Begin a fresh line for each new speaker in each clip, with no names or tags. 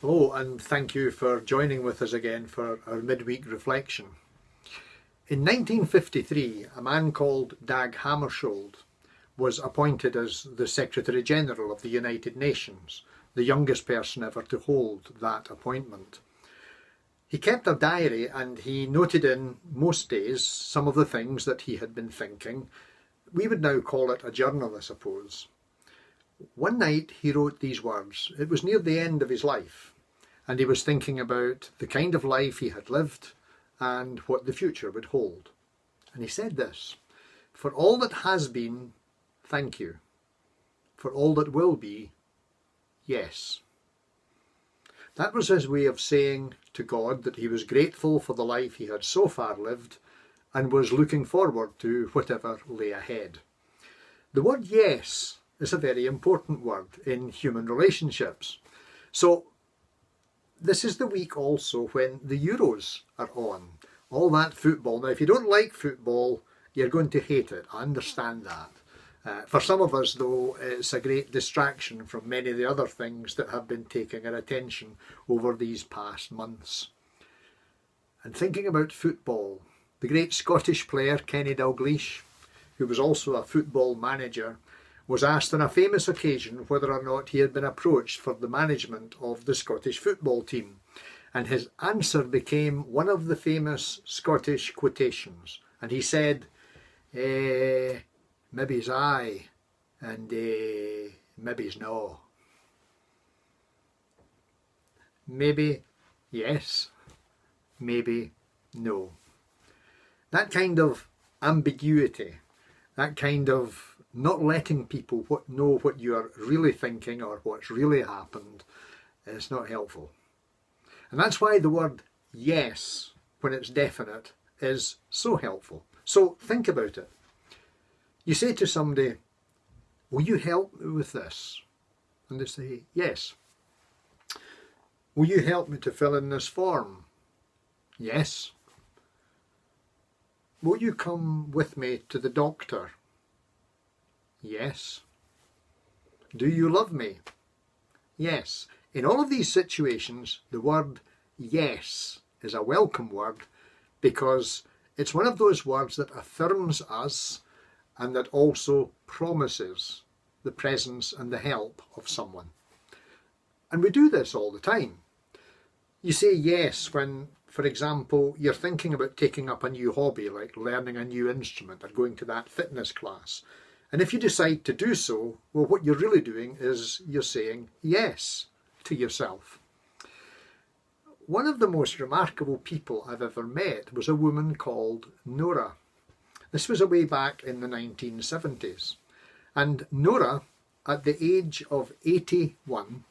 Hello, and thank you for joining with us again for our midweek reflection. In 1953, a man called Dag Hammarskjöld was appointed as the Secretary General of the United Nations, the youngest person ever to hold that appointment. He kept a diary and he noted in most days some of the things that he had been thinking. We would now call it a journal, I suppose. One night he wrote these words. It was near the end of his life, and he was thinking about the kind of life he had lived and what the future would hold. And he said this: "For all that has been, thank you. For all that will be, yes." That was his way of saying to God that he was grateful for the life he had so far lived and was looking forward to whatever lay ahead. The word yes is a very important word in human relationships. So this is the week also when the Euros are on. All that football. Now, if you don't like football, you're going to hate it. I understand that. For some of us, though, it's a great distraction from many of the other things that have been taking our attention over these past months. And thinking about football, the great Scottish player Kenny Dalglish, who was also a football manager, was asked on a famous occasion whether or not he had been approached for the management of the Scottish football team. And his answer became one of the famous Scottish quotations. And he said, maybe's aye, and maybe's no. Maybe yes, maybe no. That kind of ambiguity, that kind of not letting people know what you are really thinking or what's really happened, is not helpful. And that's why the word yes, when it's definite, is so helpful. So think about it. You say to somebody, "Will you help me with this?" And they say, "Yes." "Will you help me to fill in this form?" "Yes." "Will you come with me to the doctor?" "Yes." "Do you love me?" "Yes." In all of these situations, the word yes is a welcome word because it's one of those words that affirms us and that also promises the presence and the help of someone. And we do this all the time. You say yes when, for example, you're thinking about taking up a new hobby like learning a new instrument or going to that fitness class. And if you decide to do so, well, what you're really doing is you're saying yes to yourself. One of the most remarkable people I've ever met was a woman called Nora. This was way back in the 1970s. And Nora, at the age of 81,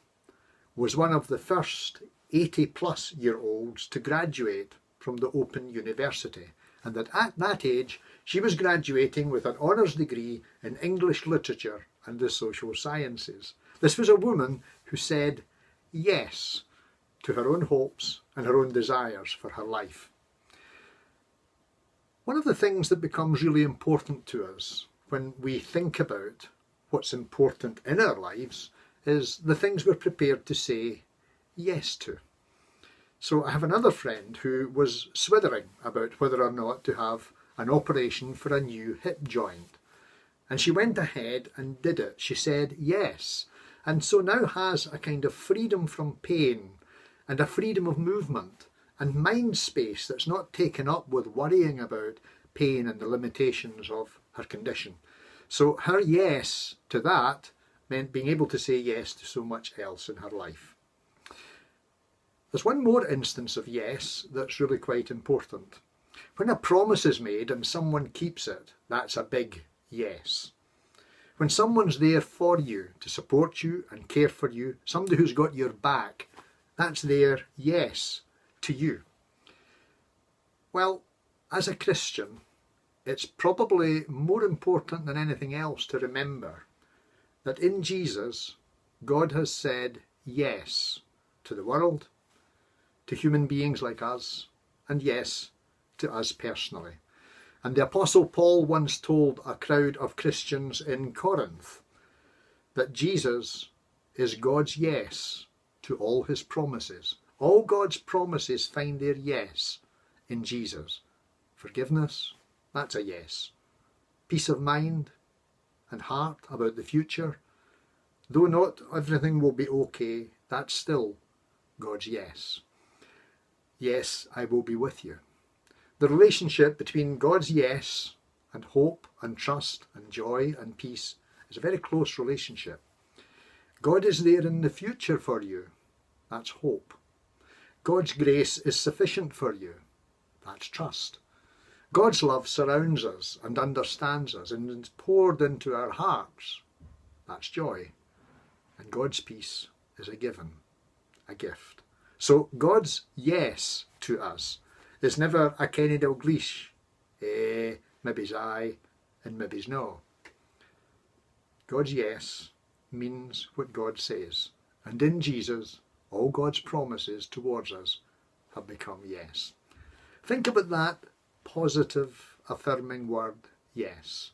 was one of the first 80-plus-year-olds to graduate from the Open University. And that at that age, she was graduating with an honours degree in English literature and the social sciences. This was a woman who said yes to her own hopes and her own desires for her life. One of the things that becomes really important to us when we think about what's important in our lives is the things we're prepared to say yes to. So I have another friend who was swithering about whether or not to have an operation for a new hip joint. And she went ahead and did it. She said yes. And so now has a kind of freedom from pain and a freedom of movement and mind space that's not taken up with worrying about pain and the limitations of her condition. So her yes to that meant being able to say yes to so much else in her life. There's one more instance of yes that's really quite important. When a promise is made and someone keeps it, that's a big yes. When someone's there for you, to support you and care for you, somebody who's got your back, that's their yes to you. Well, as a Christian, it's probably more important than anything else to remember that in Jesus, God has said yes to the world, to human beings like us, and yes, to us personally. And the Apostle Paul once told a crowd of Christians in Corinth that Jesus is God's yes to to all his promises. All God's promises find their yes in Jesus. Forgiveness, that's a yes. Peace of mind and heart about the future, though not everything will be okay, that's still God's yes. Yes, I will be with you. The relationship between God's yes and hope and trust and joy and peace is a very close relationship. God is there in the future for you. That's hope. God's grace is sufficient for you. That's trust. God's love surrounds us and understands us and is poured into our hearts. That's joy. And God's peace is a given, a gift. So God's yes to us is never a Kenny Dalglish. Maybe's aye and maybe's no. God's yes means what God says. And in Jesus, all God's promises towards us have become yes. Think about that positive, affirming word, yes.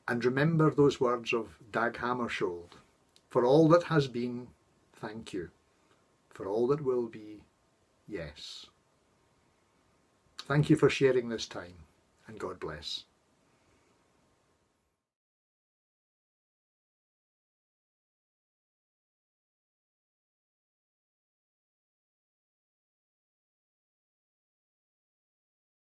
And remember those words of Dag Hammarskjöld. For all that has been, thank you. For all that will be, yes. Thank you for sharing this time, and God bless.